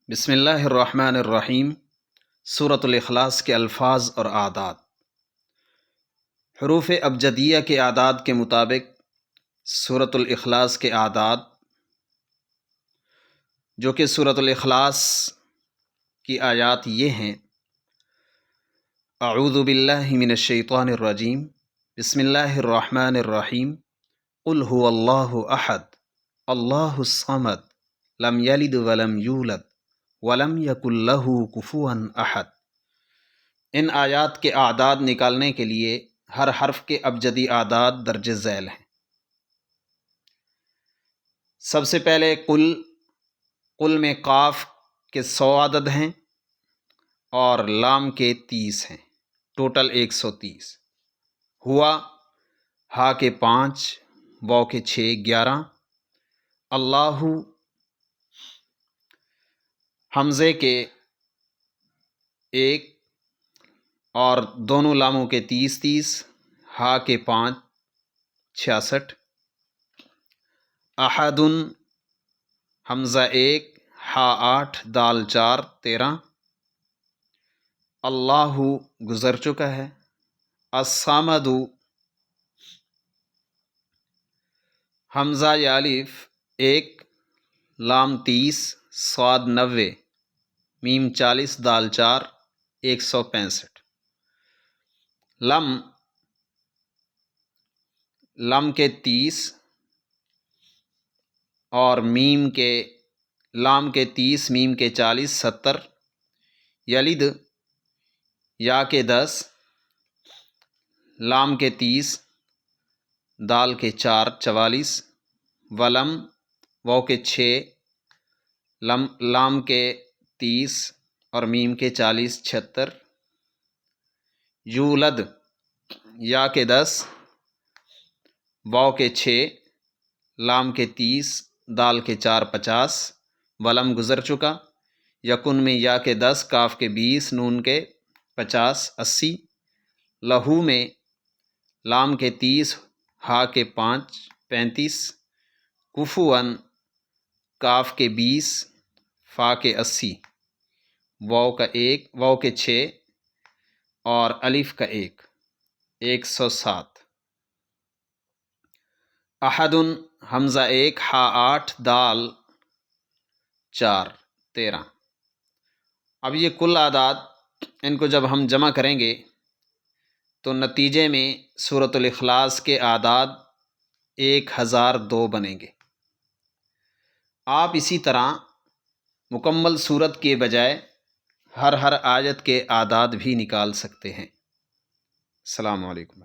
بسم اللہ الرحمن الرحیم۔ سورۃ الاخلاص کے الفاظ اور اعداد۔ حروف ابجدیہ کے اعداد کے مطابق سورۃ الاخلاص کے اعداد، جو کہ سورۃ الاخلاص کی آیات یہ ہیں: اعوذ باللہ من الشیطان الرجیم، بسم اللہ الرحمن الرحیم، قل هو اللہ احد، اللہ الصمد، لم یلد ولم یولد ولم یکن لہ کفوا احد۔ ان آیات کے اعداد نکالنے کے لیے ہر حرف کے ابجدی اعداد درج ذیل ہیں۔ سب سے پہلے قل میں قاف کے 100 عدد ہیں اور لام کے 30 ہیں، ٹوٹل 130۔ ہوا، ہا کے 5، واو کے 6، 11۔ اللہ، حمزے کے 1 اور دونوں لاموں کے 30، ہا کے 5، 66۔ احد، حمزہ 1، ہا 8، دال 4، 13۔ اللہ گزر چکا ہے۔ الصمد، حمزہ یا الف 1، لام 30، صاد 90، میم 40، دال 4، 165۔ لم کے 30 اور لام کے 30، میم کے 40، 70۔ یلد، یا کے 10، لام کے 30، دال کے 4، 44۔ ولم، واو کے 6، لام کے 30 اور میم کے 40، 76۔ یولد، یا کے 10، واو کے 6، لام کے 30، دال کے 4، 50۔ ولم گزر چکا۔ یکن میں یا کے 10، کاف کے 20، نون کے 50، 80۔ لہو میں لام کے 30، ہا کے 5، 35۔ کفواً، کاف کے 20، فا کے 80، واو کے 6 اور الف کا 1، 107۔ احد، حمزہ 1، ہا 8، دال 4، 13۔ اب یہ کل اعداد، ان کو جب ہم جمع کریں گے تو نتیجے میں سورۃ الاخلاص کے اعداد 1002 بنیں گے۔ آپ اسی طرح مکمل سورت کے بجائے ہر آیت کے اعداد بھی نکال سکتے ہیں۔ السلام علیکم۔